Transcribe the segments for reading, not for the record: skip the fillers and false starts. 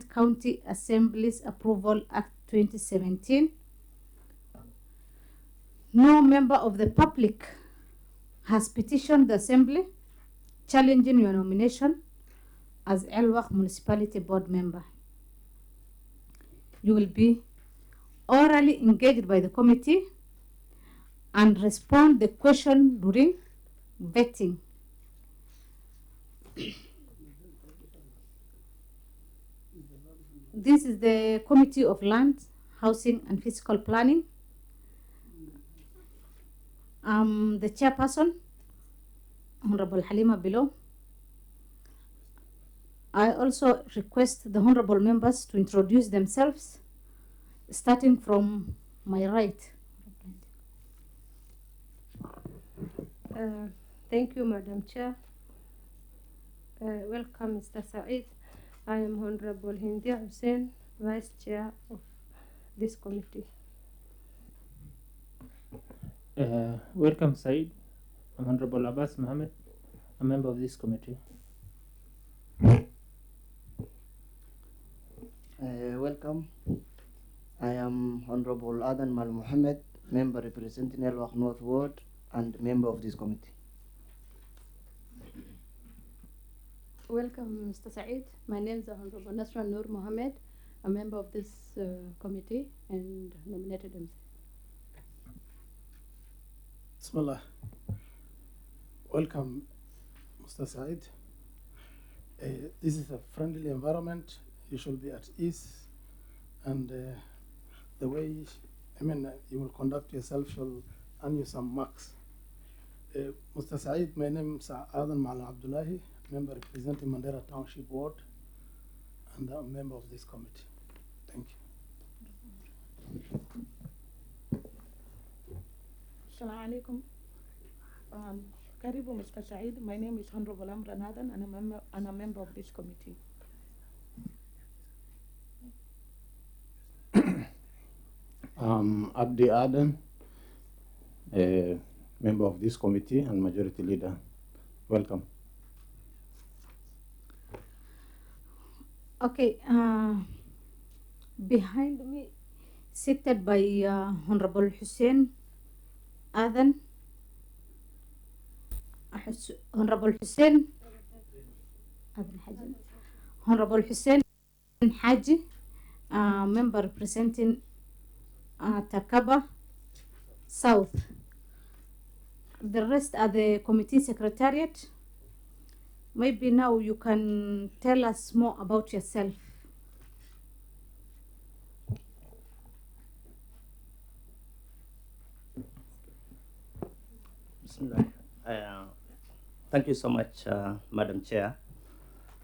County Assembly's Approval Act 2017. No member of the public has petitioned the Assembly challenging your nomination as Elwak Municipality Board member. You will be orally engaged by the committee and respond the question during vetting. This is the Committee of Land, Housing and Physical Planning. The chairperson, Honorable Halima below. I also request the honorable members to introduce themselves, starting from my right. Thank you, Madam Chair. Welcome, Mr. Said. I am Honorable Hindia Hussein, Vice Chair of this committee. Welcome, Said. I'm Honorable Abbas Mohammed, a member of this committee. Welcome. I am Honorable Adan Mal Mohammed, member representing Elwak North Ward and member of this committee. Welcome, Mr. Said. My name is Honorable Nasra Nur Mohammed, a member of this committee and nominated himself. Bismillah. Welcome, Mr. Said. This is a friendly environment. You should be at ease, and the way you will conduct yourself shall earn you some marks. Mr. Said, my name is Adan Mal Abdullahi, member representing Mandera Township Ward, and I'm a member of this committee. Thank you. Assalamu alaikum. Karibu, Mr. Said. My name is Honorable Amran Adan, and I'm a member of this committee. Abdi Adan, a member of this committee and majority leader. Welcome. Okay, behind me, seated by Honorable Hussein Adan, Honorable Hussein Honorable Hussein Haji, member representing Takaba South. The rest are the committee secretariat. Maybe now you can tell us more about yourself. Thank you so much, Madam Chair.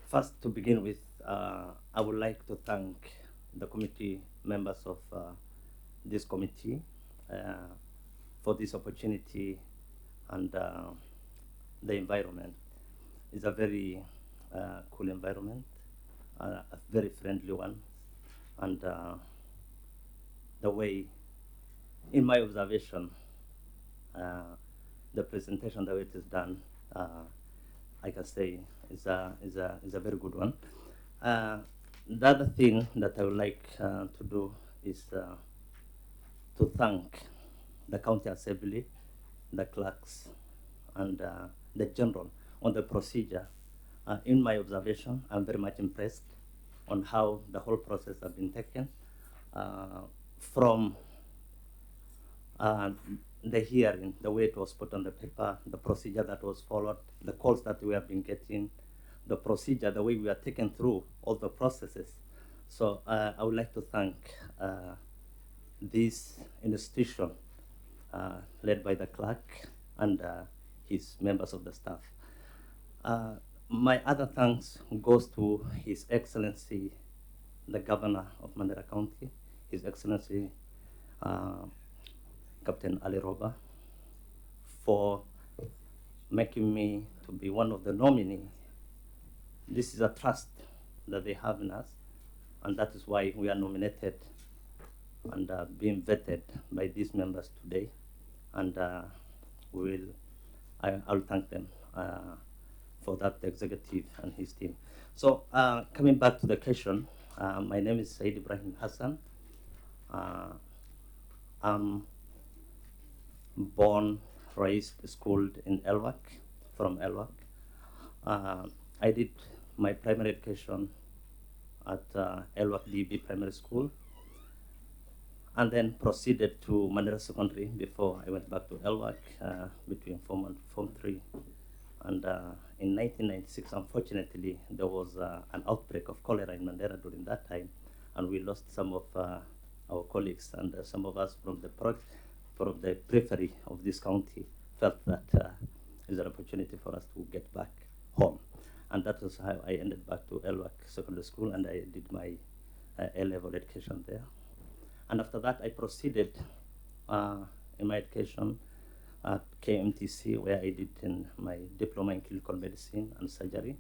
First, to begin with, I would like to thank the committee members of this committee for this opportunity, and the environment is a very cool environment, a very friendly one, and the way, in my observation, the presentation, the way it is done, I can say is a very good one. The other thing that I would like to do is to thank the County Assembly, the clerks, and the general on the procedure. In my observation, I'm very much impressed on how the whole process has been taken from the hearing, the way it was put on the paper, the procedure that was followed, the calls that we have been getting, the procedure, the way we are taken through all the processes. So I would like to thank this institution led by the clerk and his members of the staff. My other thanks goes to His Excellency, the Governor of Mandera County, His Excellency Captain Ali Roba, for making me to be one of the nominees. This is a trust that they have in us, and that is why we are nominated and being vetted by these members today. And I'll thank them for that, the executive and his team. So coming back to the question, My name is Said Ibrahim Hassan. I'm born, raised, schooled in Elwak, from Elwak. I did my primary education at Elwak DB Primary School, and then proceeded to Mandera Secondary before I went back to Elwak between Form 1 and Form 3. And in 1996, unfortunately, there was an outbreak of cholera in Mandera during that time, and we lost some of our colleagues, and some of us from the periphery of this county felt that is an opportunity for us to get back home. And that was how I ended back to Elwak Secondary School, and I did my A-level education there. And after that, I proceeded in my education at KMTC, where I did my diploma in clinical medicine and surgery.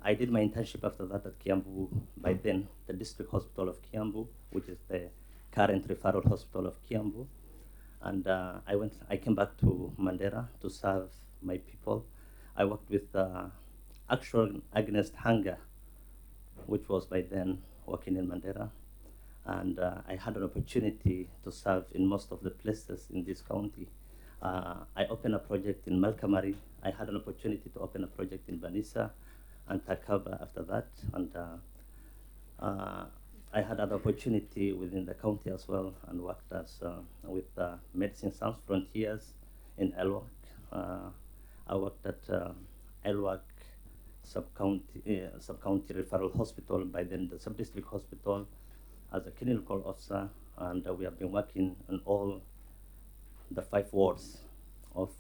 I did my internship after that at Kiambu, by then the District Hospital of Kiambu, which is the current referral hospital of Kiambu. And I came back to Mandera to serve my people. I worked with Action Against Hunger, which was by then working in Mandera. And I had an opportunity to serve in most of the places in this county. I opened a project in Malkamari. I had an opportunity to open a project in Banisa and Takaba after that. And I had an opportunity within the county as well, and worked as with Medicine Sans Frontiers in Elwak. I worked at Elwak Sub-County Referral Hospital, by then the Sub-District Hospital, as a clinical officer, and we have been working on all the 5 wards of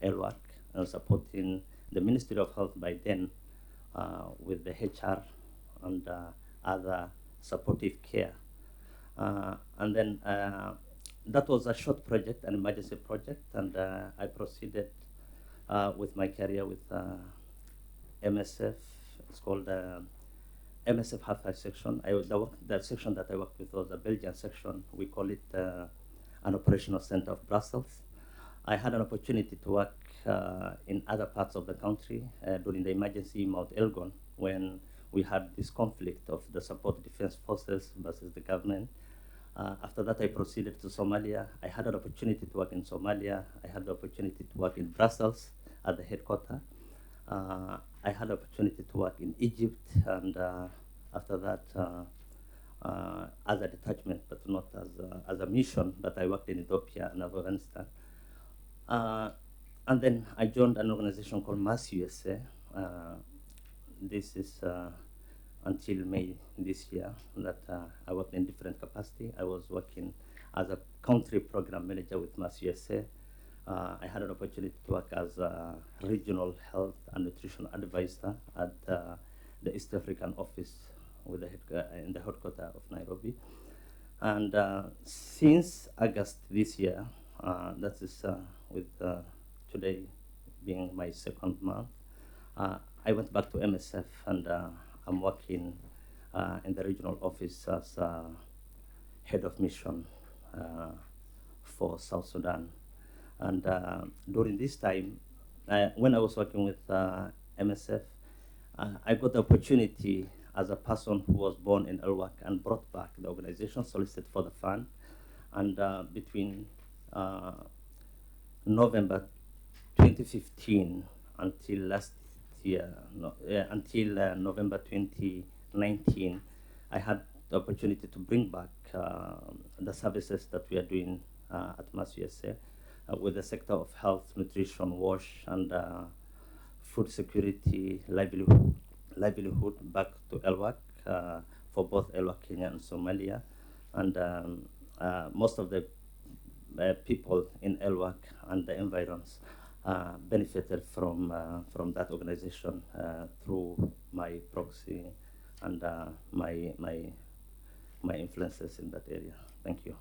Elwak, supporting the Ministry of Health by then with the HR and other supportive care. And then that was a short project, an emergency project, and I proceeded with my career with MSF. It's called MSF Half-Life section. The section that I worked with was a Belgian section. We call it an operational center of Brussels. I had an opportunity to work in other parts of the country during the emergency in Mount Elgon, when we had this conflict of the support defense forces versus the government. After that, I proceeded to Somalia. I had an opportunity to work in Somalia. I had the opportunity to work in Brussels at the headquarters. I had the opportunity to work in Egypt, and after that, as a detachment, but not as a mission, but I worked in Ethiopia and Afghanistan. And then I joined an organization called Mass USA. This is until May this year that I worked in different capacity. I was working as a country program manager with Mass USA. I had an opportunity to work as a regional health and nutrition advisor at the East African office with in the headquarters of Nairobi. And since August this year, that is with today being my 2nd month, I went back to MSF, and I'm working in the regional office as head of mission for South Sudan. And during this time, when I was working with MSF, I got the opportunity as a person who was born in Elwak and brought back the organization, solicited for the fund. And between November 2015 until last year, until November 2019, I had the opportunity to bring back the services that we are doing at Mass USA with the sector of health, nutrition, wash, and food security, livelihood back to Elwak for both Elwak, Kenya, and Somalia. And most of the people in Elwak and the environs benefited from that organization through my proxy and my influences in that area. Thank you.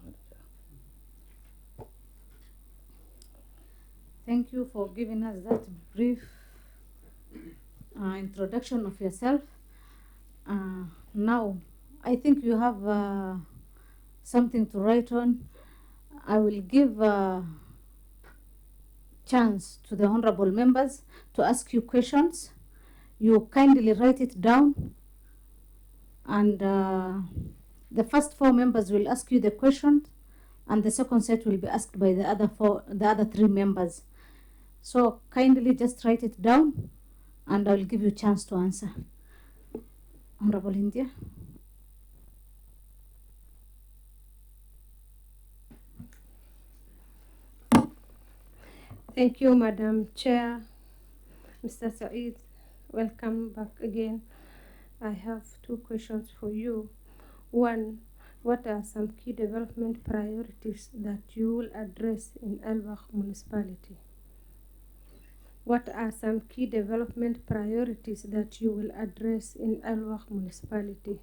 Thank you for giving us that brief introduction of yourself. Now, I think you have something to write on. I will give a chance to the honorable members to ask you questions. You kindly write it down And the first 4 members will ask you the question, and the second set will be asked by the other 3 members. So kindly just write it down, and I will give you a chance to answer. Honorable India. Thank you, Madam Chair. Mr. Said, welcome back again. I have 2 questions for you. One, what are some key development priorities that you will address in Elwak Municipality? What are some key development priorities that you will address in Elwak Municipality?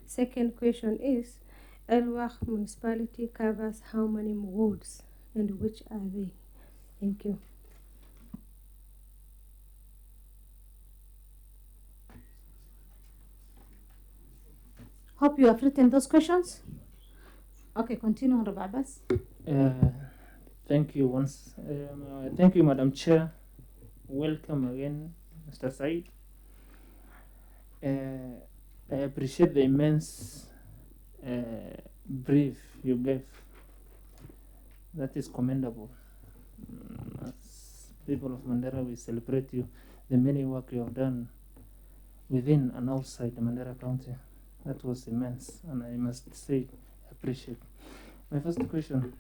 Second question is, Elwak Municipality covers how many wards and which are they? Thank you. Hope you have written those questions. Okay, continue, Honorable Abbas. Thank you once. Thank you, Madam Chair. Welcome again, Mr. Said. I appreciate the immense brief you gave. That is commendable. As people of Mandera, we celebrate you, the many work you have done within and outside the Mandera County. That was immense, and I must say, appreciate. My first question,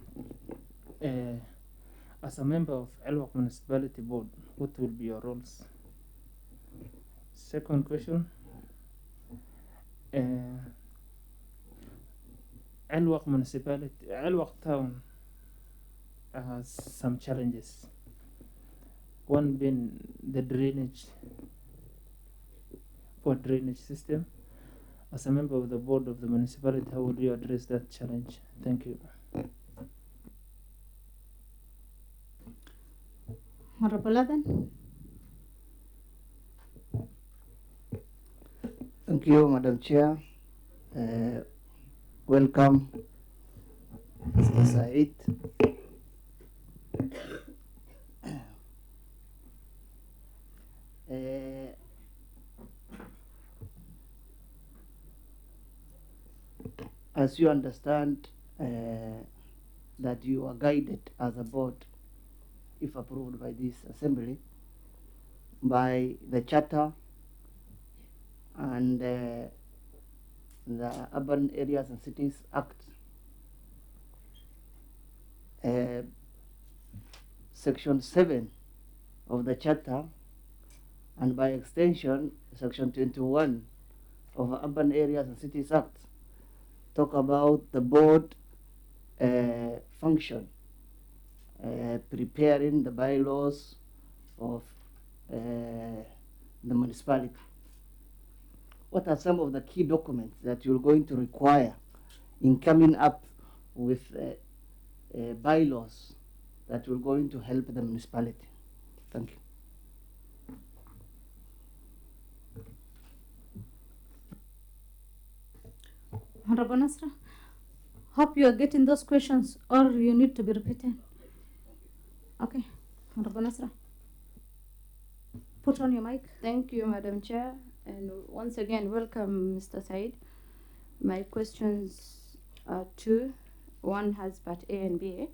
as a member of Elwak Municipality Board, what will be your roles? Second question, Elwak Municipality, Elwak Town has some challenges. One being the poor drainage system. As a member of the board of the municipality, how will you address that challenge? Thank you. Honorable Adan. Thank you, Madam Chair. Welcome, Mr. Said. As you understand, that you are guided as a board, if approved by this assembly, by the charter and the Urban Areas and Cities Act, Section 7 of the charter, and by extension, Section 21 of the Urban Areas and Cities Act, talk about the board function, preparing the bylaws of the municipality. What are some of the key documents that you're going to require in coming up with bylaws that will going to help the municipality? Thank you. Honorable Nasra, hope you are getting those questions, or you need to be repeated. Okay, Honorable Nasra, put on your mic. Thank you, Madam Chair, and once again, welcome, Mr. Said. My questions are 2. One has part A and B,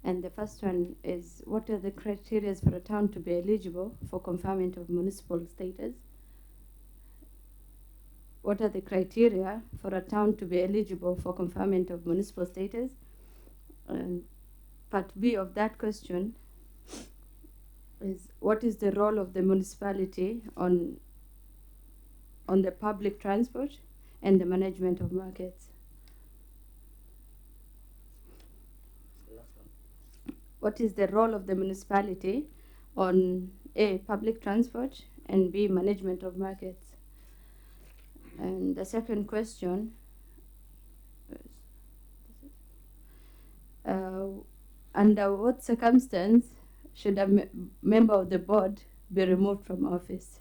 and the first one is, what are the criteria for a town to be eligible for conferment of municipal status? What are the criteria for a town to be eligible for conferment of municipal status? And part B of that question is, what is the role of the municipality on the public transport and the management of markets? What is the role of the municipality on A, public transport, and B, management of markets? And the second question is, under what circumstance should a member of the board be removed from office?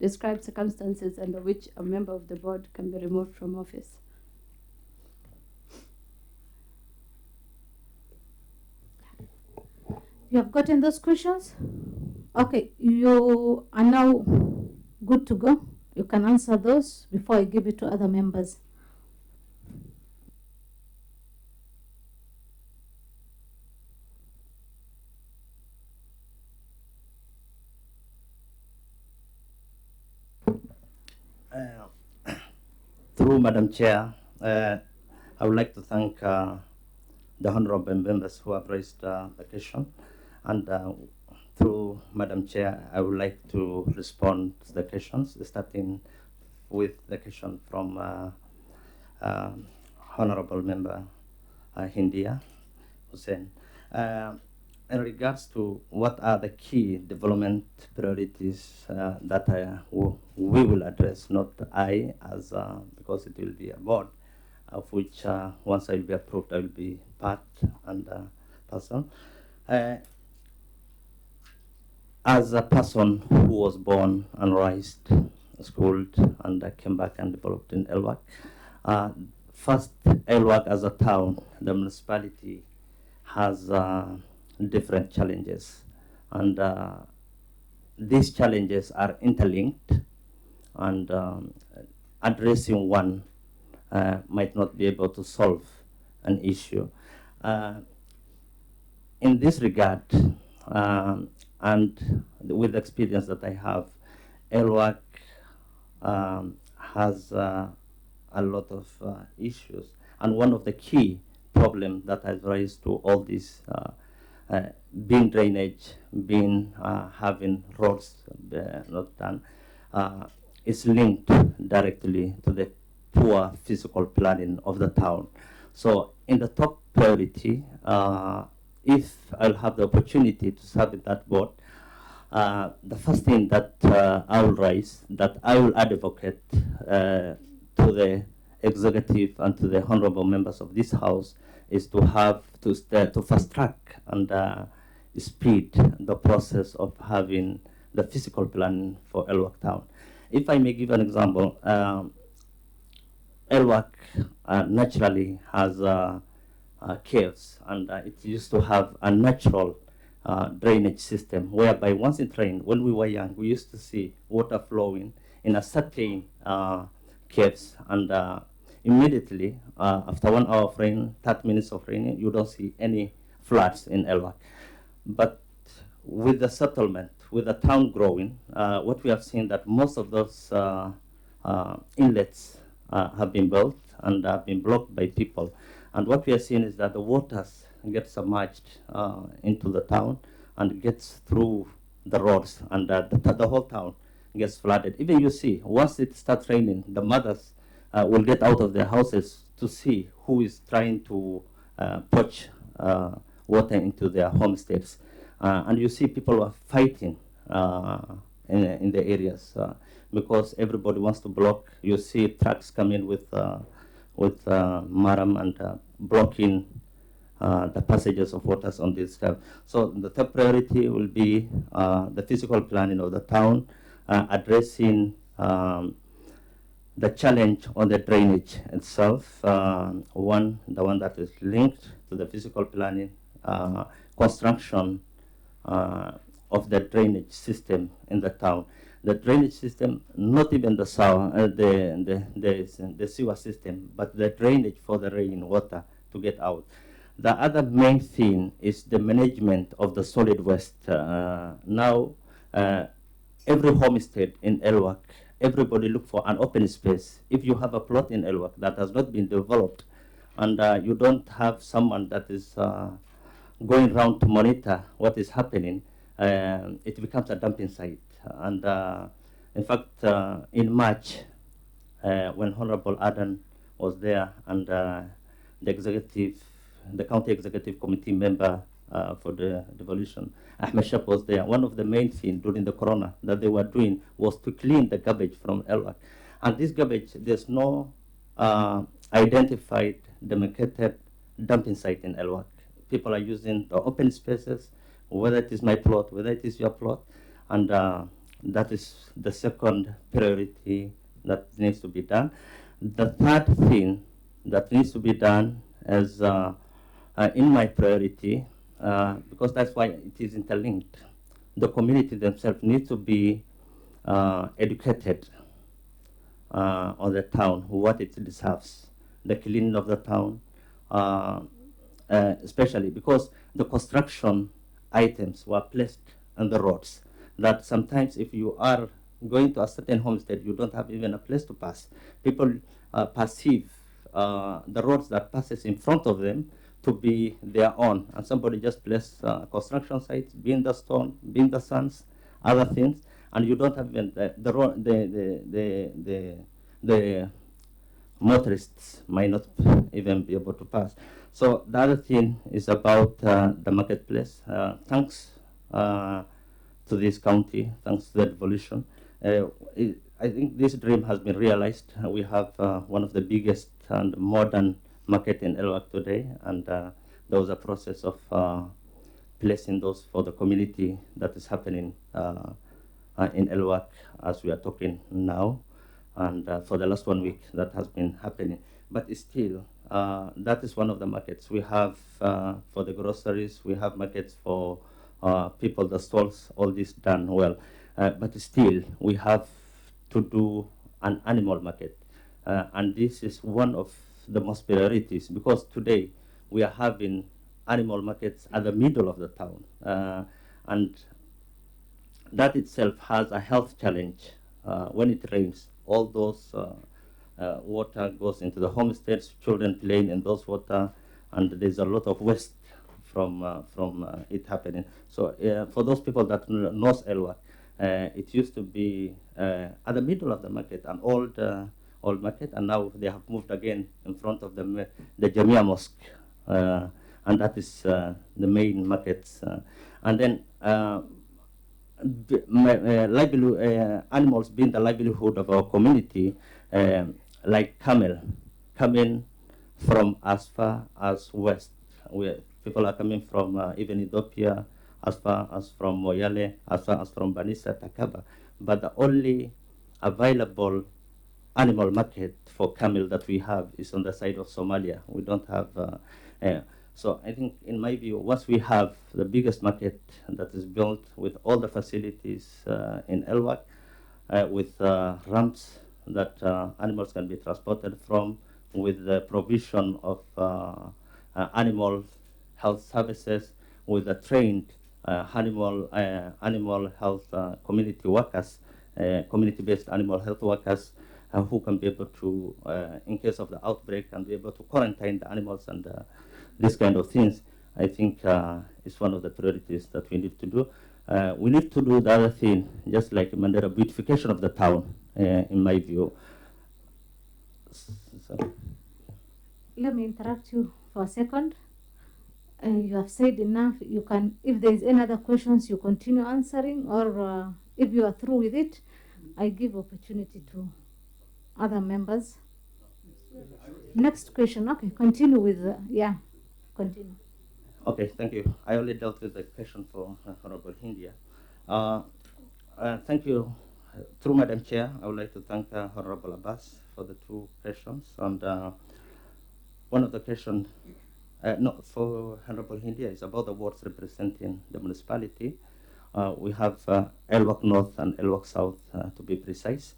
Describe circumstances under which a member of the board can be removed from office. You have gotten those questions? Okay, you are now good to go. You can answer those before I give it to other members. Through Madam Chair, I would like to thank the honorable members who have raised the question. And through Madam Chair, I would like to respond to the questions, starting with the question from Honorable Member Hindia Hussein. In regards to what are the key development priorities that we will address, not I, as because it will be a board, of which once I will be approved, I will be part and person. As a person who was born and raised, schooled, and came back and developed in Elwak, first, Elwak as a town, the municipality has different challenges, and these challenges are interlinked, and addressing one might not be able to solve an issue. In this regard, and with the experience that I have, Elwak has a lot of issues, and one of the key problems that has raised to all these being drainage, being having roads not done, is linked directly to the poor physical planning of the town. So in the top priority, if I'll have the opportunity to serve in that board, the first thing that I will raise, that I will advocate to the executive and to the honorable members of this house, is to have to fast track and speed the process of having the physical plan for Elwak town. If I may give an example, Elwak naturally has caves, and it used to have a natural drainage system, whereby once it rained, when we were young, we used to see water flowing in a certain caves, and immediately after 1 hour of rain, 30 minutes of rain, you don't see any floods in Elwak. But with the settlement, with the town growing, what we have seen that most of those inlets have been built and have been blocked by people. And what we are seeing is that the waters get submerged into the town and gets through the roads, and the whole town gets flooded. Even you see, once it starts raining, the mothers will get out of their houses to see who is trying to poach water into their homesteads. And you see people are fighting in the areas because everybody wants to block. You see trucks coming with maram and blocking the passages of waters on this stuff. So the top priority will be the physical planning of the town, addressing the challenge on the drainage itself. The one that is linked to the physical planning, construction of the drainage system in the town. The drainage system, not even the sewer system, but the drainage for the rain water to get out. The other main thing is the management of the solid waste. Now, every homestead in Elwak, everybody look for an open space. If you have a plot in Elwak that has not been developed, and you don't have someone that is going around to monitor what is happening, it becomes a dumping site. And in fact, in March, when Honorable Adan was there, and the county executive committee member for the devolution, Ahmed Shap, was there. One of the main things during the corona that they were doing was to clean the garbage from Elwak. And this garbage, there's no identified, demarcated dumping site in Elwak. People are using the open spaces, whether it is my plot, whether it is your plot, and that is the second priority that needs to be done. The third thing that needs to be done is in my priority, because that's why it is interlinked. The community themselves need to be educated on the town, what it deserves, the cleaning of the town, especially because the construction items were placed on the roads, that sometimes if you are going to a certain homestead, you don't have even a place to pass. People perceive the roads that passes in front of them to be their own, and somebody just placed construction sites, being the stone, being the sands, other things, and you don't have even the road, the motorists might not even be able to pass. So the other thing is about the marketplace. Thanks to this county, thanks to the devolution, I think this dream has been realized. We have one of the biggest and modern market in Elwak today, and there was a process of placing those for the community that is happening in Elwak as we are talking now, and for the last 1 week that has been happening. But still, that is one of the markets we have for the groceries. We have markets for people, the stalls, all this done well. But still, we have to do an animal market. And this is one of the most priorities, because today we are having animal markets at the middle of the town. And that itself has a health challenge. When it rains, all those water goes into the homesteads, children playing in those water, and there's a lot of waste from it happening. So for those people that knows Elwak, it used to be at the middle of the market, an old market, and now they have moved again in front of the Jamia Mosque, and that is the main markets. And then animals being the livelihood of our community, like camel, coming from as far as west, where people are coming from even Ethiopia, as far as from Moyale, as far as from Banisa, Takaba. But the only available animal market for camel that we have is on the side of Somalia. We don't have, so I think in my view, once we have the biggest market that is built with all the facilities in Elwak, with ramps that animals can be transported from, with the provision of animal health services, with the trained animal health community workers, community-based animal health workers who can be able to, in case of the outbreak, and be able to quarantine the animals and this kind of things. I think is one of the priorities that we need to do. We need to do the other thing, just like Mandela, beautification of the town, in my view. So. Let me interrupt you for a second. You have said enough. You can, if there is any other questions, you continue answering, or if you are through with it, I give opportunity to other members. Next question. Okay, continue with continue. Okay, thank you. I only dealt with the question for Honorable Hindia. Thank you. Through Madam Chair, I would like to thank Honorable Abbas for the two questions. And one of the questions, for Honorable Hindia, is about the wards representing the municipality. We have Elwak North and Elwak South, to be precise.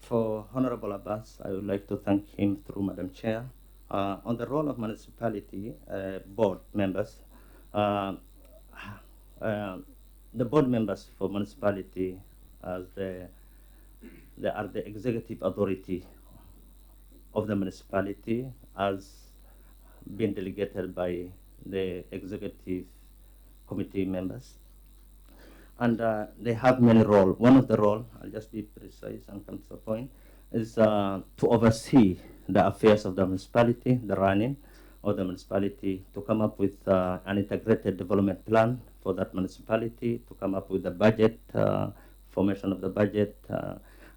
For Honorable Abbas, I would like to thank him through Madam Chair. On the role of municipality board members, the board members for municipality, as they are the executive authority of the municipality, as been delegated by the executive committee members. And they have many roles. One of the roles, I'll just be precise and come to the point, is to oversee the affairs of the municipality, the running of the municipality, to come up with an integrated development plan for that municipality, to come up with the budget, formation of the budget.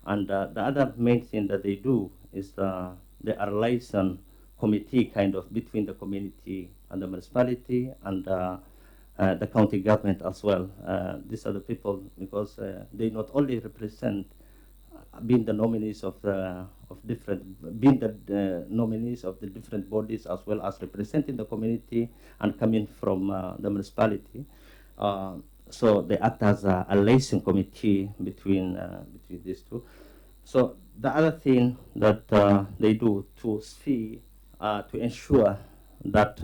And the other main thing that they do is they are liaison committee kind of between the community and the municipality and the county government as well. These are the people, because they not only represent being the nominees of the nominees of the different bodies, as well as representing the community and coming from the municipality. So they act as a liaison committee between these two. So the other thing that they do to see, to ensure that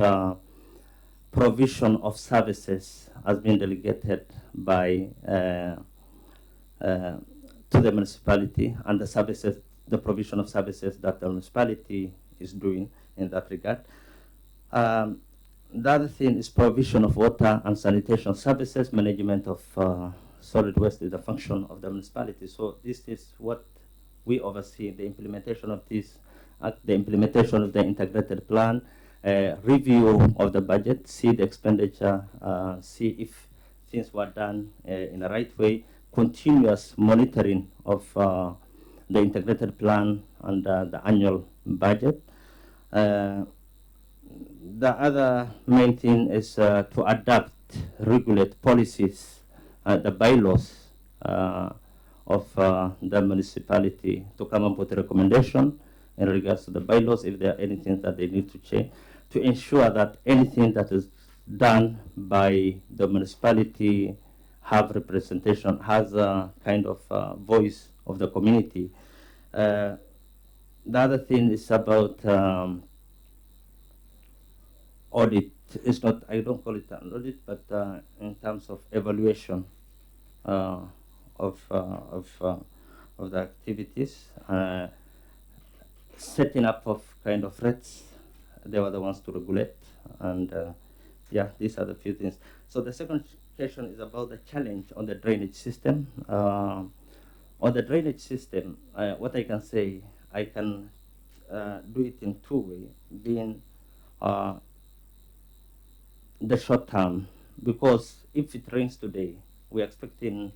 provision of services has been delegated by to the municipality, and the services, the provision of services that the municipality is doing in that regard. The other thing is provision of water and sanitation services. Management of solid waste is a function of the municipality. So this is what we oversee, the implementation of this, the implementation of the integrated plan, review of the budget, see the expenditure, see if things were done in the right way, continuous monitoring of the integrated plan and the annual budget. The other main thing is to adapt, regulate policies, the bylaws of the municipality, to come up with a recommendation in regards to the bylaws, if there are anything that they need to change, to ensure that anything that is done by the municipality have representation, has a kind of voice of the community. The other thing is about audit. It's not, I don't call it an audit, but in terms of evaluation of the activities, setting up of kind of rates. They were the ones to regulate, and yeah, these are the few things. So the second question is about the challenge on the drainage system. On the drainage system, what I can say, I can do it in two ways, being the short term, because if it rains today, we're expecting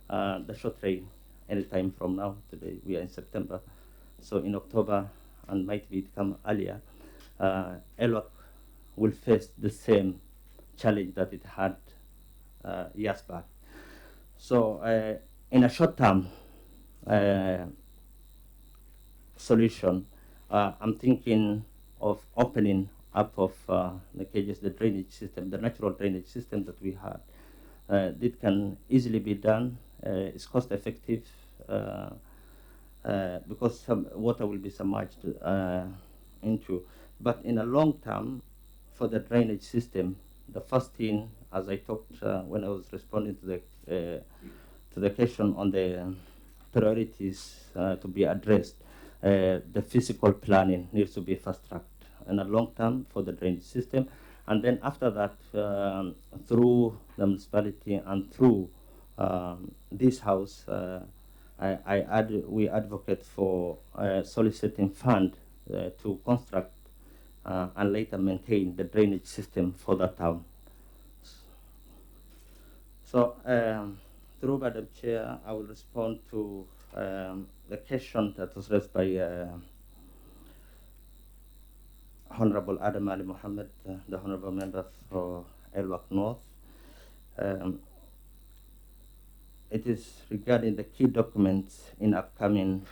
the short rain anytime from now. Today we are in September, so in October, and might be it come earlier, Elwak will face the same challenge that it had years back. So in a short term solution, I'm thinking of opening up of the cages, the drainage system, the natural drainage system that we had. It can easily be done. It's cost effective because some water will be submerged into. But in a long term, for the drainage system, the first thing, as I talked when I was responding to the question on the priorities to be addressed, the physical planning needs to be fast-tracked in a long term for the drainage system. And then after that, through the municipality and through this house, we advocate for soliciting fund to construct and later maintain the drainage system for the town. So through Madam Chair, I will respond to the question that was raised by Honorable Adam Ali Mohammed, the Honorable Member for Elwak North. It is regarding the key documents in coming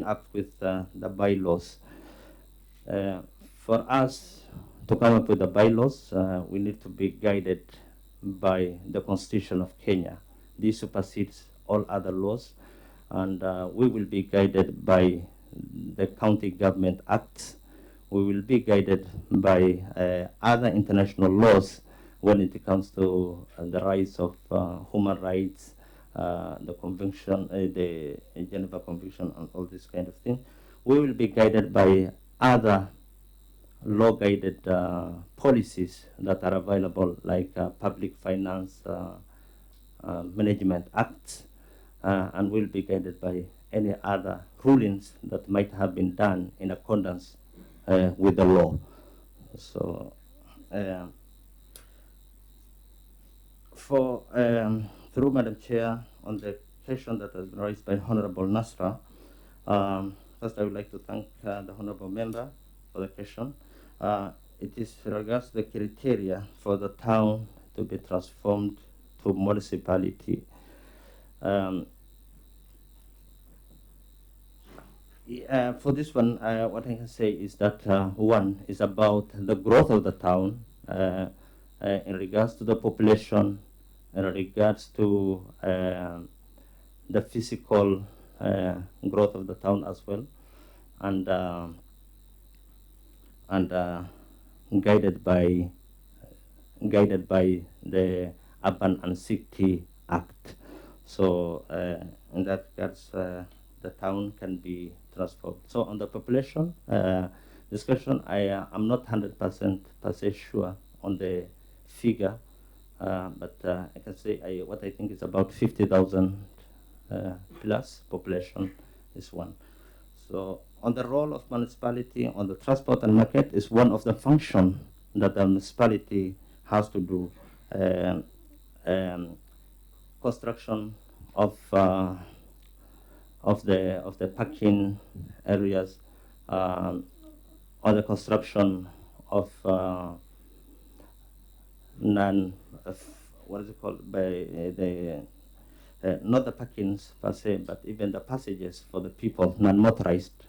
up with the bylaws. For us to come up with the bylaws, we need to be guided by the Constitution of Kenya. This supersedes all other laws, and we will be guided by the County Government Act. We will be guided by other international laws when it comes to the rights of human rights, the convention, the Geneva Convention, and all this kind of thing. We will be guided by other law-guided policies that are available, like Public Finance Management Act, and will be guided by any other rulings that might have been done in accordance with the law. So through Madam Chair, on the question that has been raised by Honorable Nasra, first I would like to thank the Honorable Member for the question. It is regards the criteria for the town to be transformed to municipality. For this one, what I can say is that one is about the growth of the town in regards to the population, in regards to the physical growth of the town as well, and guided by the Urban and City Act. So in that regards, the town can be transformed. So on the population discussion, I am not 100% sure on the figure, but I can say what I think is about 50,000 plus population is one. So on the role of municipality on the transport and market is one of the functions that the municipality has to do. Construction of the parking areas, or the construction of what is it called, by the not the parkings per se, but even the passages for the people, non-motorized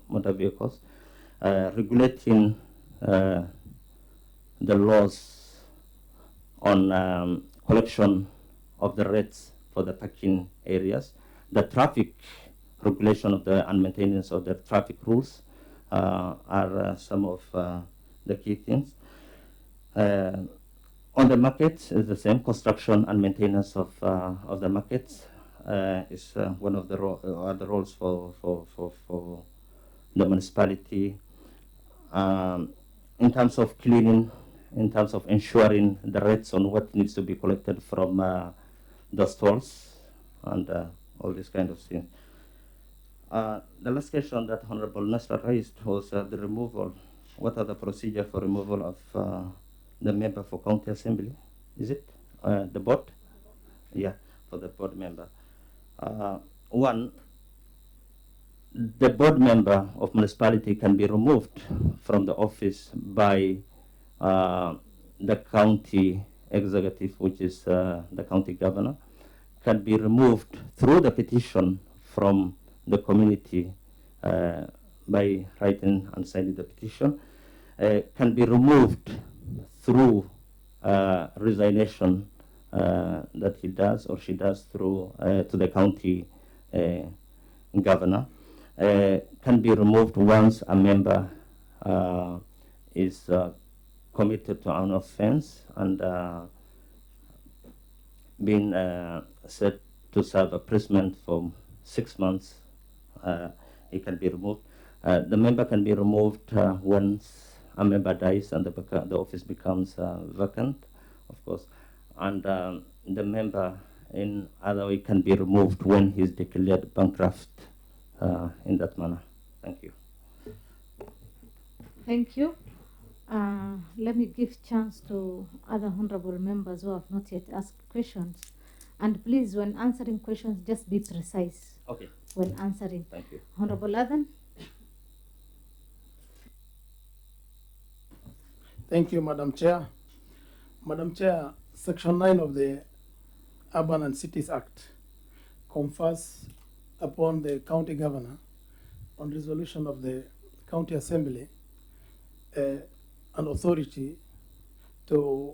motor vehicles, regulating the laws on collection of the rates for the parking areas, the traffic regulation of the and maintenance of the traffic rules are some of the key things. On the markets is the same. Construction and maintenance of the markets is one of the roles for the municipality. In terms of cleaning, in terms of ensuring the rates on what needs to be collected from the stalls and all these kind of things. The last question that Honorable Nasra raised was the removal. What are the procedure for removal of the member for county assembly? Is it the board? Yeah, for the board member. One, the board member of municipality can be removed from the office by the county executive, which is the county governor, can be removed through the petition from the community by writing and signing the petition, can be removed through resignation that he does or she does through to the county governor, can be removed once a member is committed to an offense and being set to serve imprisonment for 6 months. It can be removed. The member can be removed once a member dies and the office becomes vacant, of course. And the member in other way can be removed when he's declared bankrupt in that manner. Thank you. Thank you. Let me give chance to other honorable members who have not yet asked questions. And please, when answering questions, just be precise. Okay. When answering. Thank you. Honorable Adan. Thank you, Madam Chair. Madam Chair, Section 9 of the Urban and Cities Act confers upon the county governor, on resolution of the county assembly, an authority to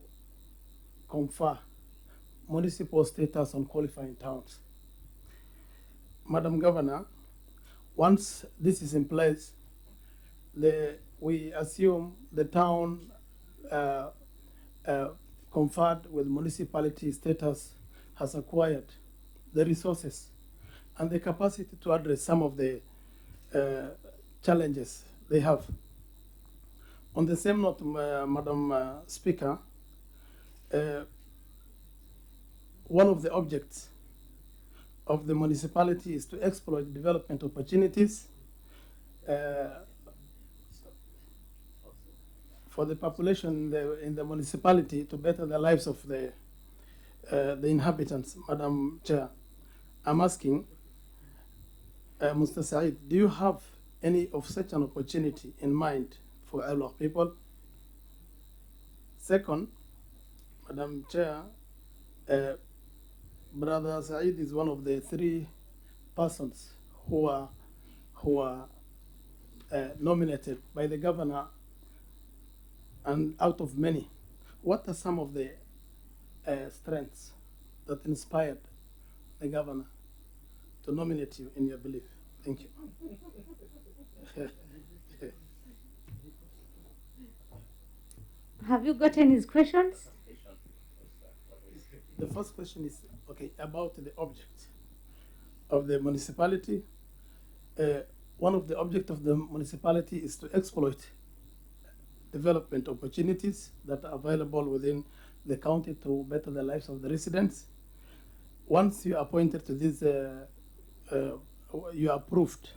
confer municipal status on qualifying towns. Madam Governor, once this is in place, we assume the town conferred with municipality status has acquired the resources and the capacity to address some of the challenges they have. On the same note, Madam Speaker, one of the objects of the municipality is to exploit development opportunities for the population in the municipality to better the lives of the inhabitants. Madam Chair, I'm asking, Mr. Said, do you have any of such an opportunity in mind for Elwak people? Second, Madam Chair, Brother Said is one of the 3 persons who are nominated by the governor, and out of many, what are some of the strengths that inspired the governor to nominate you in your belief. Thank you. Have you gotten his questions? The first question is, okay, about the object of the municipality. One of the objects of the municipality is to exploit development opportunities that are available within the county to better the lives of the residents. Once you are appointed to this, you are approved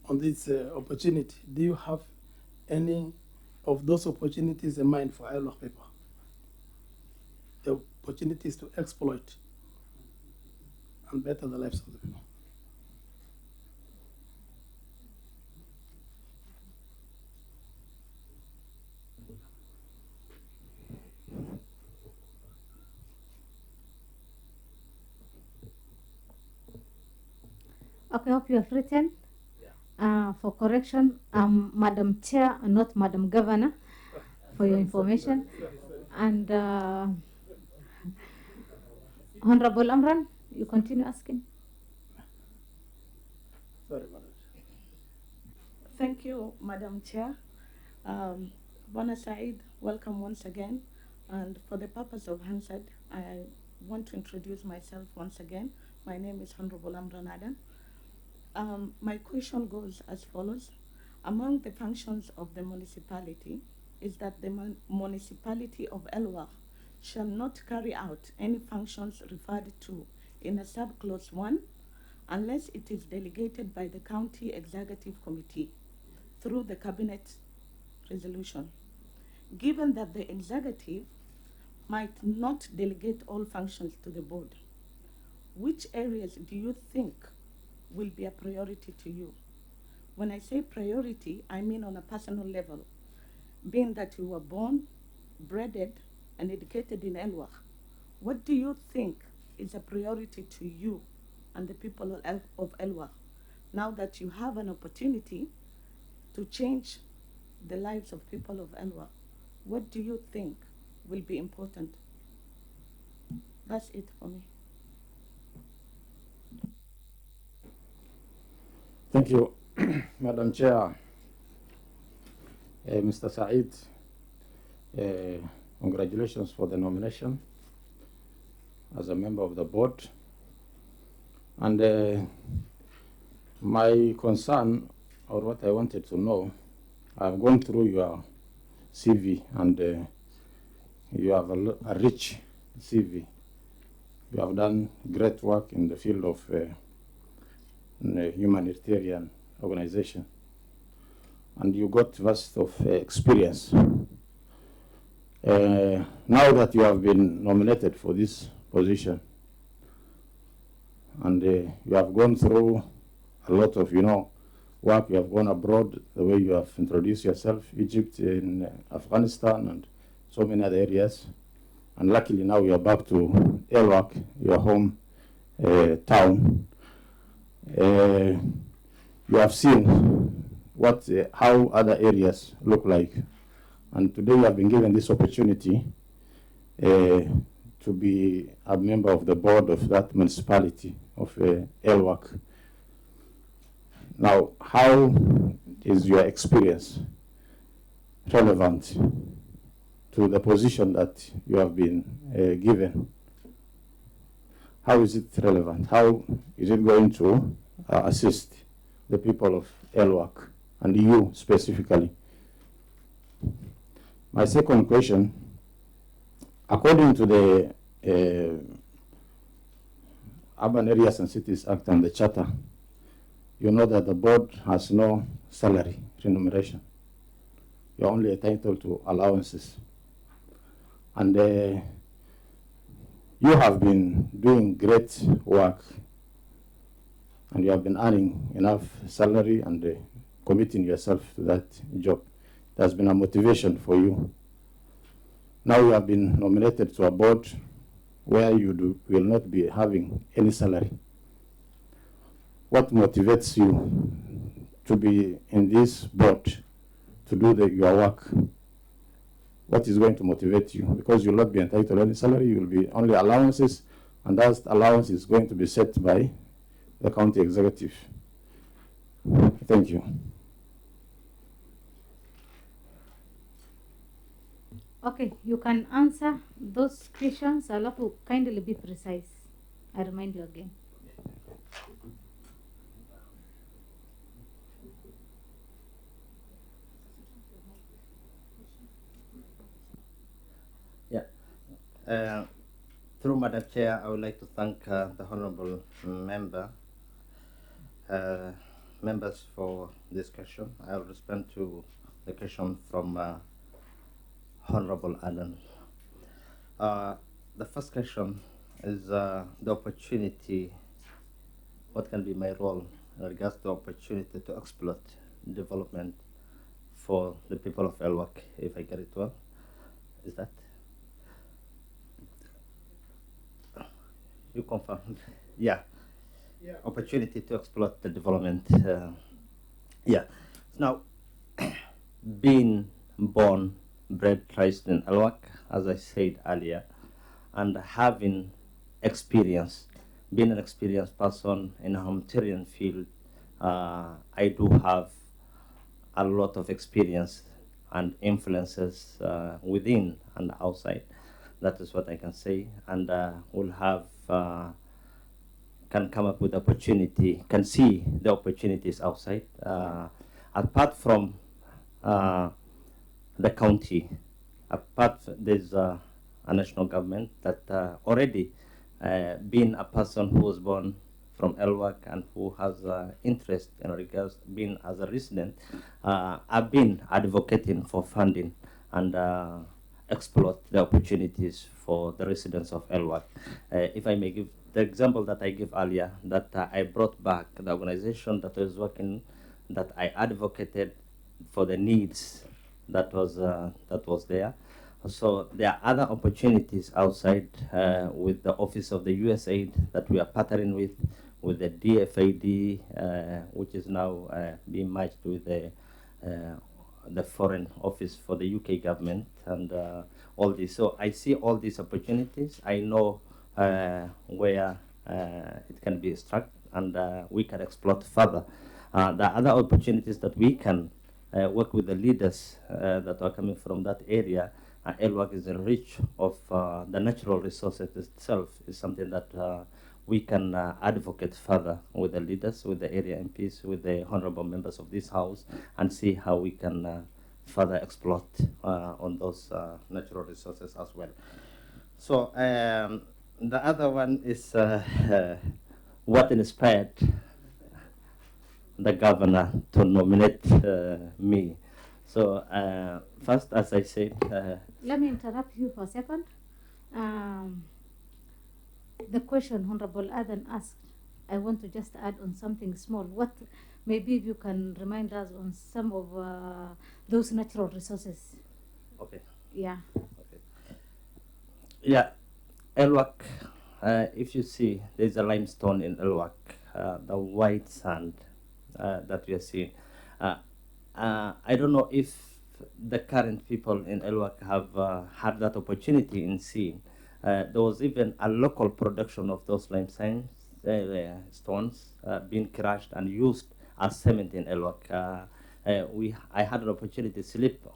on this opportunity, do you have any of those opportunities in mind for Elwak people? The opportunities to exploit and better the lives of the people. Okay, I hope you have written. For correction, Madam Chair and not Madam Governor, for your information. And Honorable Amran, you continue asking. Sorry, Madam. Thank you, Madam Chair. Bona Said, welcome once again. And for the purpose of Hansard, I want to introduce myself once again. My name is Honorable Amran Adan. My question goes as follows. Among the functions of the municipality is that the municipality of Elwak shall not carry out any functions referred to in a subclause 1 unless it is delegated by the County Executive Committee through the Cabinet resolution. Given that the executive might not delegate all functions to the board, which areas do you think will be a priority to you? When I say priority, I mean on a personal level, being that you were born, bred, and educated in Elwak. What do you think is a priority to you and the people of Elwak now that you have an opportunity to change the lives of people of Elwak? What do you think will be important? That's it for me. Thank you, Madam Chair. Mr. Said, congratulations for the nomination as a member of the board. And my concern, or what I wanted to know, I've gone through your CV, and you have a rich CV. You have done great work in the field of humanitarian organization, and you got vast of experience. Now that you have been nominated for this position, and you have gone through a lot of work, you have gone abroad, the way you have introduced yourself, Egypt, in Afghanistan, and so many other areas, and luckily now you are back to Elwak, your home town. You have seen how other areas look like, and today you have been given this opportunity to be a member of the board of that municipality of Elwak. Now, how is your experience relevant to the position that you have been given? How is it relevant? How is it going to assist the people of Elwak and you specifically? My second question, according to the Urban Areas and Cities Act and the Charter, you know that the board has no salary remuneration. You're only entitled to allowances. And you have been doing great work, and you have been earning enough salary and committing yourself to that job. It has been a motivation for you. Now you have been nominated to a board where you will not be having any salary. What motivates you to be in this board to do your work? What is going to motivate you? Because you will not be entitled to any salary, you will be only allowances, and that allowance is going to be set by the county executive. Thank you. Okay, you can answer those questions. Alafu kindly be precise. I remind you again. Through Madam Chair, I would like to thank the honorable members for this question. I will respond to the question from Honorable Adam. The first question is the opportunity. What can be my role in regards to opportunity to exploit development for the people of Elwak, if I get it well? Is that? You confirm? Yeah. Opportunity to exploit the development. Yeah. Now, being born, bred, raised in Elwak, as I said earlier, and having experience, being an experienced person in a humanitarian field, I do have a lot of experience and influences within and outside. That is what I can say, and will have can come up with opportunity, can see the opportunities outside. Apart from the county, there's a national government that already being a person who was born from Elwak and who has interest in regards being as a resident, I've been advocating for funding and exploit the opportunities for the residents of Elwak. If I may give the example that I gave earlier, that I brought back the organization that was working, that I advocated for the needs that was there. So there are other opportunities outside with the Office of the USAID that we are partnering with the DFAD, which is now being merged with the Foreign Office for the UK government, and all this. So I see all these opportunities. I know where it can be struck, and we can exploit further. The other opportunities that we can work with the leaders that are coming from that area. Elwak is enriched of the natural resources itself, is something that we can advocate further with the leaders, with the area MPs, with the honorable members of this house, and see how we can further exploit on those natural resources as well. So the other one is what inspired the governor to nominate me. So first, as I said, let me interrupt you for a second. The question Honorable Adan asked, I want to just add on something small. What maybe if you can remind us on some of those natural resources. Okay. Yeah. Okay. Yeah, Elwak. If you see, there's a limestone in Elwak, the white sand that we are seeing. I don't know if the current people in Elwak have had that opportunity in seeing. There was even a local production of those limestone stones being crushed and used as cement in Elwak. I had an opportunity to sleep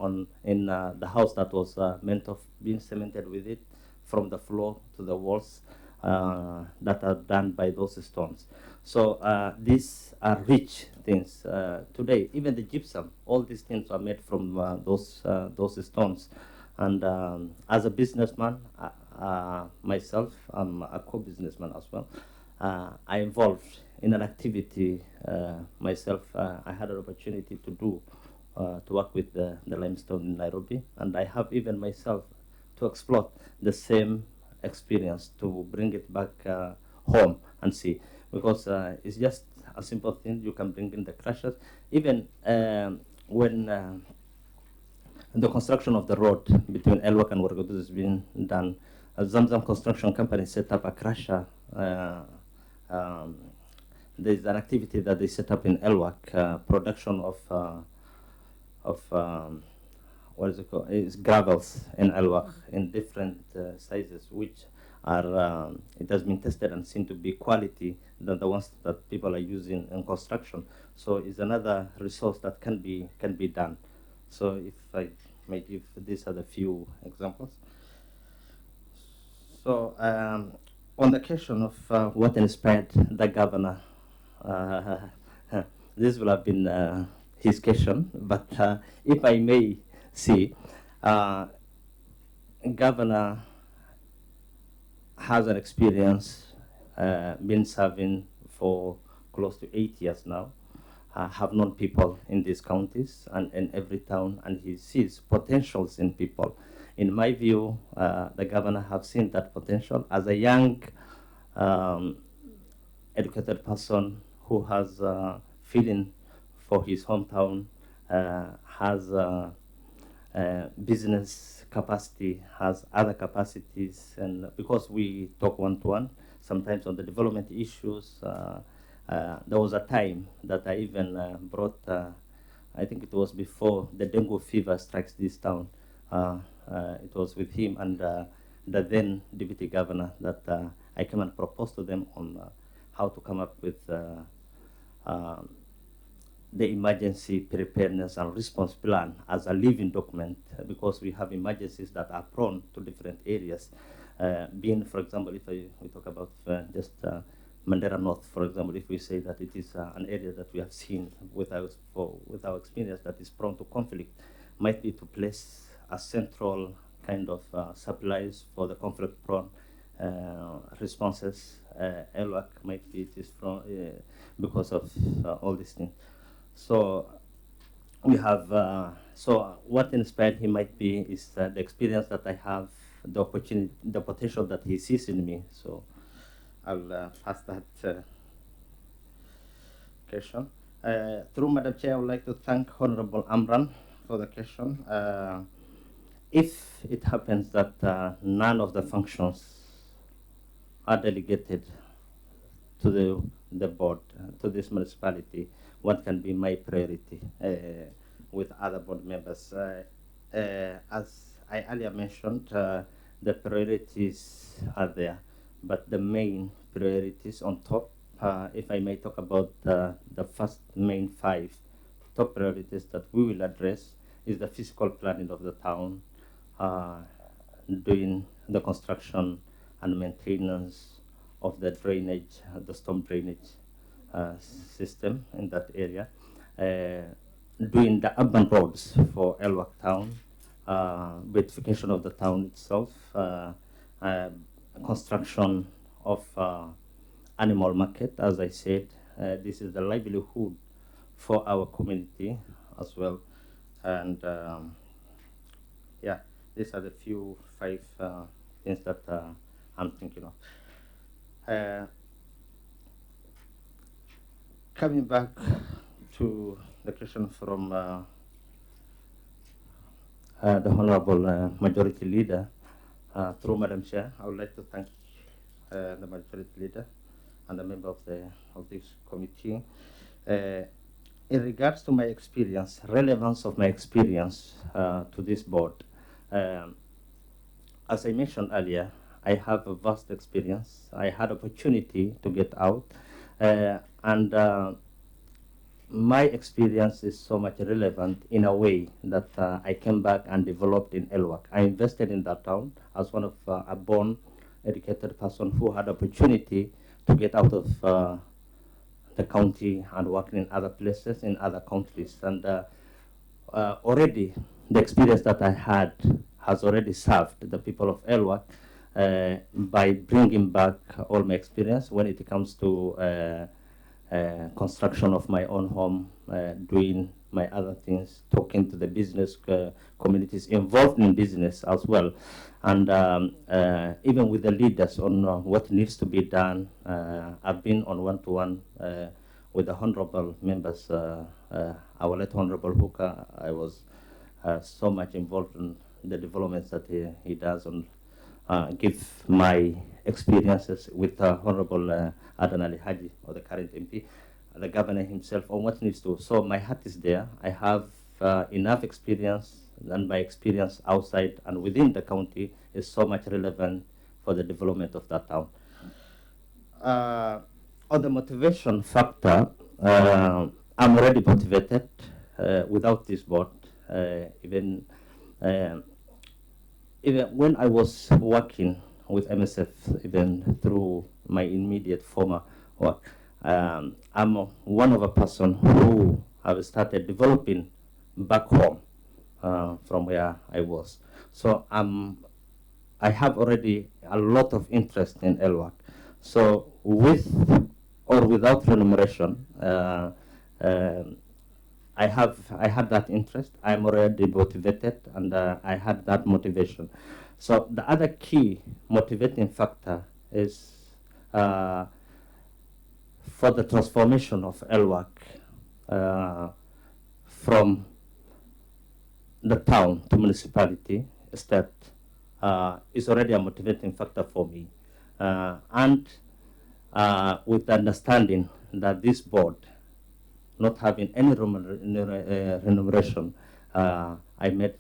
in the house that was meant of being cemented with it, from the floor to the walls that are done by those stones. So these are rich things. Today, even the gypsum, all these things are made from those stones. And as a businessman, myself, I'm a co-businessman as well. I involved in an activity myself. I had an opportunity to work with the limestone in Nairobi, and I have even myself to explore the same experience, to bring it back home and see, because it's just a simple thing. You can bring in the crushers. Even when the construction of the road between Elwak and Wargaduz is being done, Zamzam Construction Company set up a crusher. There's an activity that they set up in Elwak, production of what is it called? It's gravels in Elwak in different sizes, which are it has been tested and seen to be quality than the ones that people are using in construction. So it's another resource that can be done. So if I may give, these are the few examples. So on the question of what inspired the governor, this will have been his question, but if I may see, governor has an experience been serving for close to 8 years now, have known people in these counties and in every town, and he sees potentials in people. In my view, the governor have seen that potential as a young, educated person who has feeling for his hometown, has business capacity, has other capacities, and because we talk one-to-one, sometimes on the development issues, there was a time that I even brought, I think it was before the dengue fever strikes this town. It was with him and the then deputy governor that I came and proposed to them on how to come up with the emergency preparedness and response plan as a living document, because we have emergencies that are prone to different areas. Being, for example, if we talk about just Mandera North, for example, if we say that it is an area that we have seen with our experience that is prone to conflict, might be to place a central kind of supplies for the conflict-prone responses. Elwak might be it is from because of all these things. So we have, so what inspired him might be is the experience that I have, the opportunity, the potential that he sees in me. So I'll pass that question. Through Madam Chair, I would like to thank Honorable Amran for the question. If it happens that none of the functions are delegated to the board, to this municipality, what can be my priority with other board members? As I earlier mentioned, the priorities are there, but the main priorities on top, if I may talk about the first main 5 top priorities that we will address, is the physical planning of the town, doing the construction and maintenance of the drainage, the storm drainage system in that area, doing the urban roads for Elwak town, beautification of the town itself, construction of animal market. As I said, this is the livelihood for our community as well. And yeah, these are the few 5 things that I'm thinking of. Coming back to the question from the Honorable Majority Leader, through Madam Chair, I would like to thank the Majority Leader and the member of this committee. In regards to my experience, relevance of my experience to this board, as I mentioned earlier, I have a vast experience. I had opportunity to get out, and my experience is so much relevant in a way that I came back and developed in Elwak. I invested in that town as one of a born, educated person who had opportunity to get out of the county and working in other places, in other countries. And already the experience that I had has already served the people of Elwak by bringing back all my experience when it comes to construction of my own home, doing my other things, talking to the business communities involved in business as well, and even with the leaders on what needs to be done. I've been on one-to-one with the honorable members, our late Honorable Hooker. I was so much involved in the developments that he does, and give my experiences with Honorable Adan Ali Haji, or the current MP, the governor himself, on what needs to. So my heart is there. I have enough experience, and my experience outside and within the county is so much relevant for the development of that town. On the motivation factor, I'm already motivated without this board. Even when I was working with MSF, even through my immediate former work, I'm one of a person who have started developing back home from where I was. So I have already a lot of interest in Elwak. So with or without remuneration, I had that interest. I'm already motivated, and I had that motivation. So the other key motivating factor is for the transformation of Elwak from the town to municipality state is already a motivating factor for me. And with the understanding that this board not having any remuneration, I made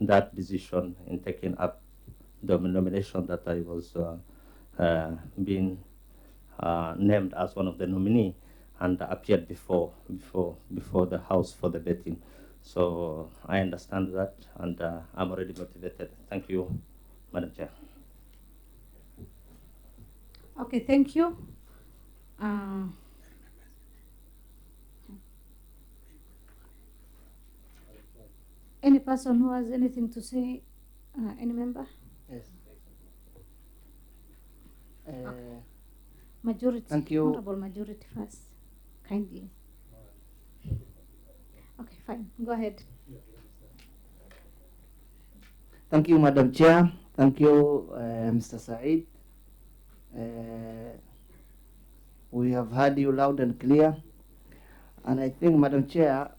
that decision in taking up the nomination that I was being named as one of the nominee and appeared before the House for the vetting. So I understand that, and I'm already motivated. Thank you, Madam Chair. Okay, thank you. Any person who has anything to say, any member? Yes. Majority. Thank you. Honorable majority first, kindly. Okay, fine. Go ahead. Thank you, Madam Chair. Thank you, Mr. Said. We have heard you loud and clear. And I think, Madam Chair,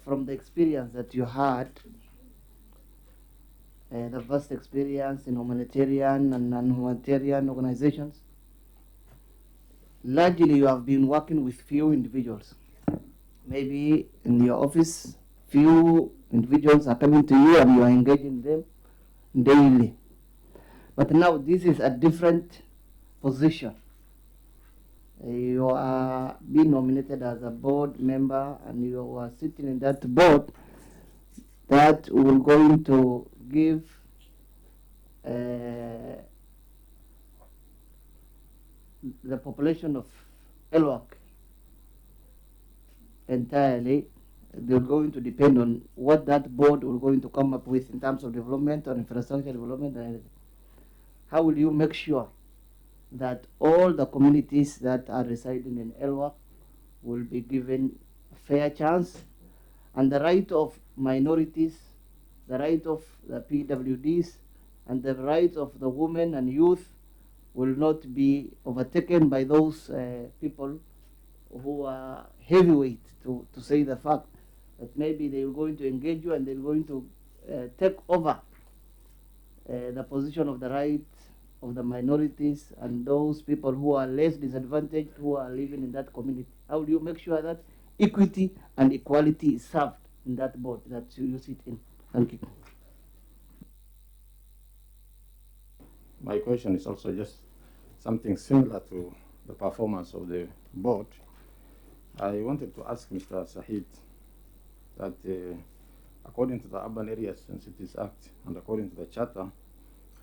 from the experience that you had, the vast experience in humanitarian and non-humanitarian organizations, largely you have been working with few individuals. Maybe in your office, few individuals are coming to you and you are engaging them daily. But now this is a different position. You are being nominated as a board member and you are sitting in that board that will going to give the population of Elwak entirely. They're going to depend on what that board will going to come up with in terms of development or infrastructure development and everything. How will you make sure that all the communities that are residing in Elwak will be given a fair chance, and the right of minorities, the right of the PWDs, and the rights of the women and youth will not be overtaken by those people who are heavyweight, to say the fact that maybe they are going to engage you and they're going to take over the position of the right of the minorities and those people who are less disadvantaged, who are living in that community. How do you make sure that equity and equality is served in that board that you sit in? Thank you. My question is also just something similar to the performance of the board. I wanted to ask Mr. Sahid that according to the Urban Areas and Cities Act and according to the Charter,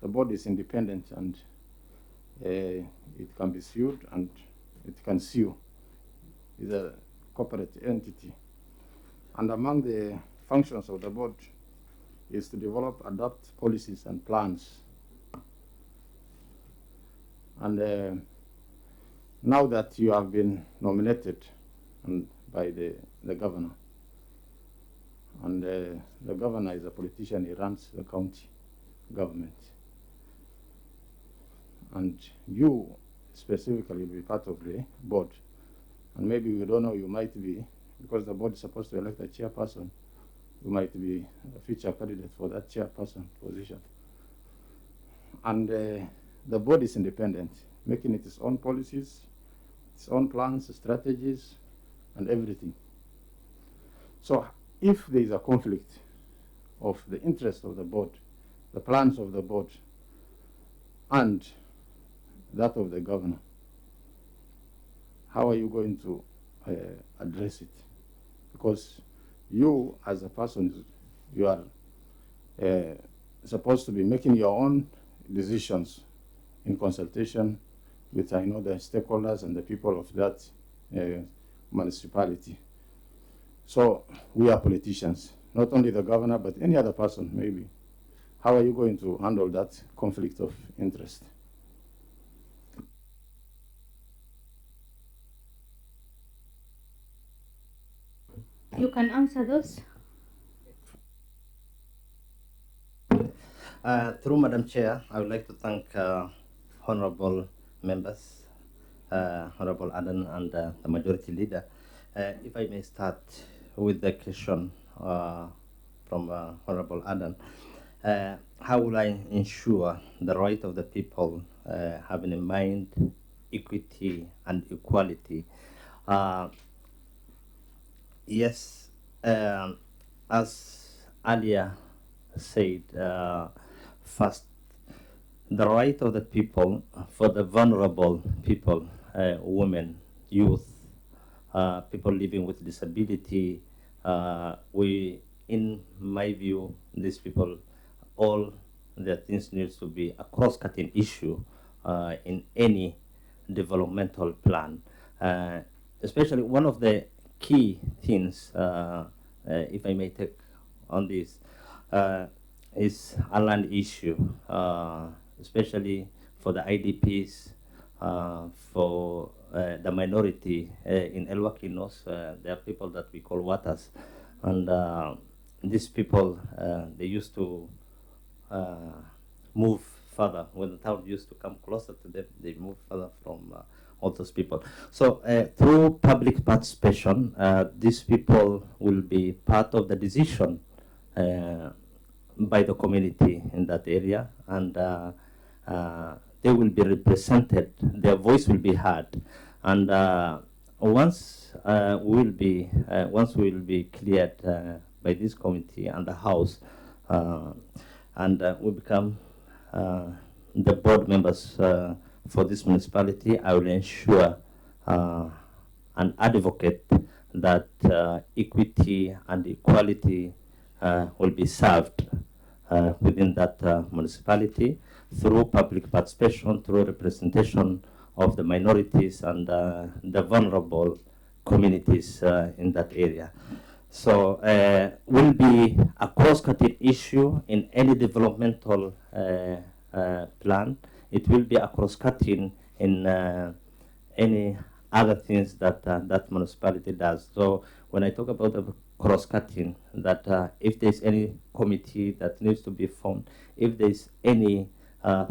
the board is independent and it can be sued and it can sue. It's a corporate entity. And among the functions of the board is to develop, adopt policies and plans. And now that you have been nominated by the governor, and the governor is a politician, he runs the county government, and you specifically will be part of the board, and maybe we don't know, you might be, because the board is supposed to elect a chairperson, you might be a future candidate for that chairperson position. And the board is independent, making it its own policies, its own plans, strategies, and everything. So if there is a conflict of the interest of the board, the plans of the board, and that of the governor, how are you going to address it? Because you, as a person, you are supposed to be making your own decisions in consultation with, I know, the stakeholders and the people of that municipality. So we are politicians, not only the governor, but any other person maybe. How are you going to handle that conflict of interest? You can answer those. Through Madam Chair, I would like to thank honorable members, Honorable Adan and the Majority Leader. If I may start with the question from Honorable Adan. How will I ensure the right of the people, having in mind equity and equality? Yes, as earlier said, first, the right of the people for the vulnerable people, women, youth, people living with disability, in my view, these people, all the things needs to be a cross-cutting issue in any developmental plan. Especially one of the key things, if I may take on this, is a land issue, especially for the IDPs, for the minority in Elwak there are people that we call waters, and these people, they used to move further. When the town used to come closer to them, they move further from all those people. So through public participation, these people will be part of the decision by the community in that area, and they will be represented, their voice will be heard, and once we will be cleared by this committee and the House, and we become the board members for this municipality, I will ensure and advocate that equity and equality will be served within that municipality through public participation, through representation of the minorities and the vulnerable communities in that area. So will be a cross-cutting issue in any developmental plan. It will be a cross-cutting in any other things that that municipality does. So when I talk about the cross-cutting, that if there's any committee that needs to be formed, if there's any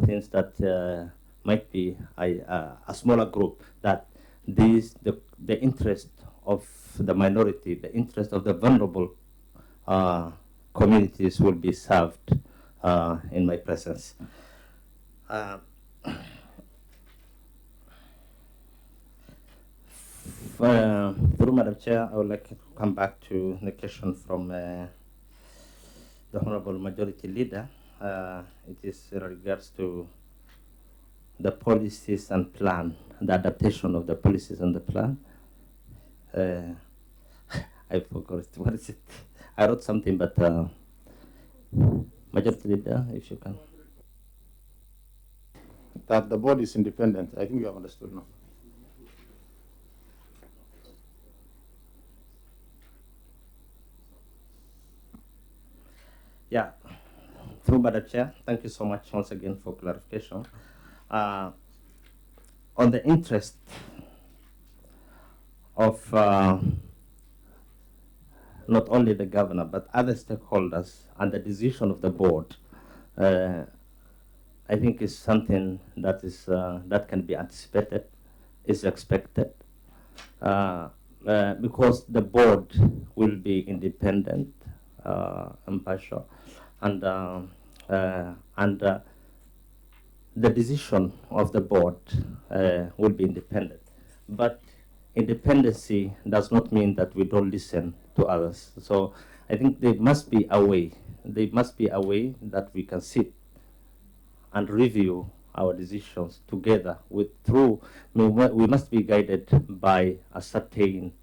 things that might be a smaller group, that the interest of the minority, the interest of the vulnerable communities will be served in my presence. Through Madam Chair, I would like to come back to the question from the Honorable Majority Leader. It is in regards to the policies and plan, the adaptation of the policies and the plan. I forgot it. What is it? I wrote something, but Majority Leader, if you can. That the board is independent. I think you have understood now. Yeah, through Madam Chair, thank you so much once again for clarification. On the interest of not only the governor, but other stakeholders and the decision of the board, I think is something that is that can be anticipated, is expected, because the board will be independent, impartial, and the decision of the board will be independent. But independency does not mean that we don't listen to others. So I think there must be a way. There must be a way that we can sit and review our decisions together with through. We must be guided by a certain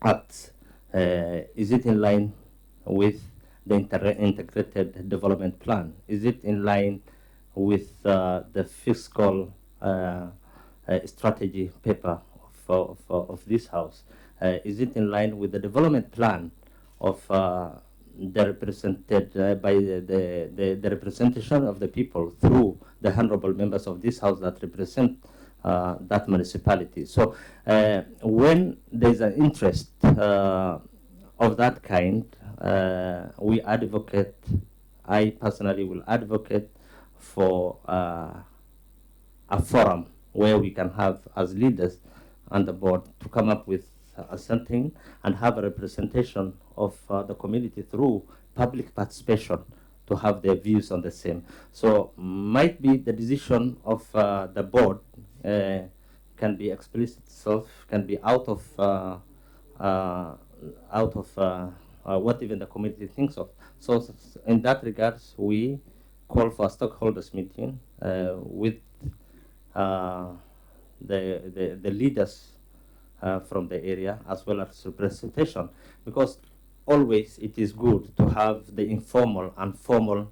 acts. Is it in line with the integrated development plan? Is it in line with the fiscal strategy paper of this House? Is it in line with the development plan of the represented by the representation of the people through the honorable members of this House that represent that municipality? So when there's an interest of that kind, we advocate, I personally will advocate for a forum where we can have, as leaders on the board, to come up with something and have a representation of the community through public participation to have their views on the same. So might be the decision of the board can be explicit itself, can be out of what even the community thinks of. So in that regards, we call for a stockholders meeting with the leaders from the area, as well as representation, because always it is good to have the informal and formal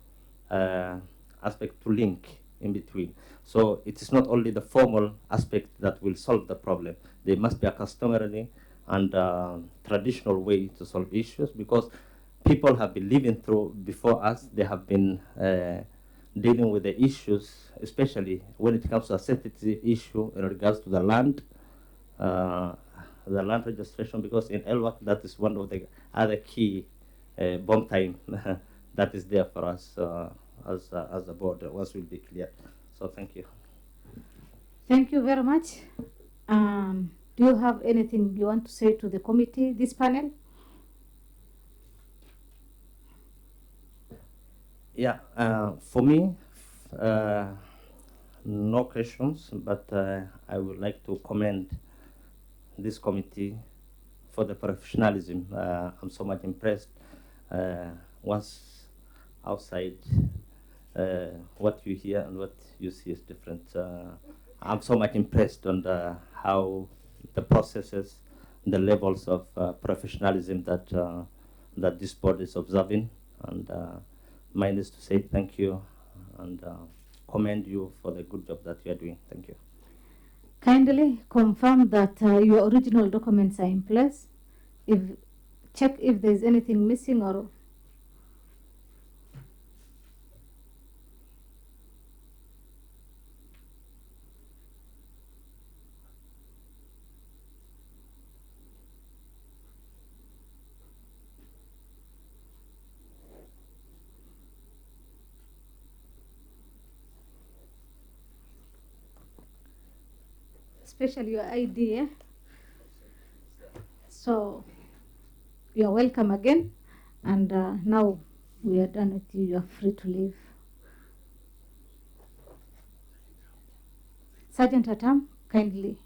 aspect to link in between. So it is not only the formal aspect that will solve the problem. There must be a customary and traditional way to solve issues, because people have been living through before us. They have been dealing with the issues, especially when it comes to a sensitive issue in regards to the land registration, because in Elwak, that is one of the other key bomb time that is there for us as a board, once will be clear. So thank you. Thank you very much. Do you have anything you want to say to the committee, this panel? Yeah, for me, no questions, but I would like to commend this committee for the professionalism. I'm so much impressed. Once outside, what you hear and what you see is different. I'm so much impressed on how the processes, the levels of professionalism that this board is observing, and mine is to say thank you and commend you for the good job that you are doing. Thank you. Kindly confirm that your original documents are in place. Check if there is anything missing or especially your ID. Eh? So you are welcome again, and now we are done with you. You are free to leave. Sergeant Atam, kindly.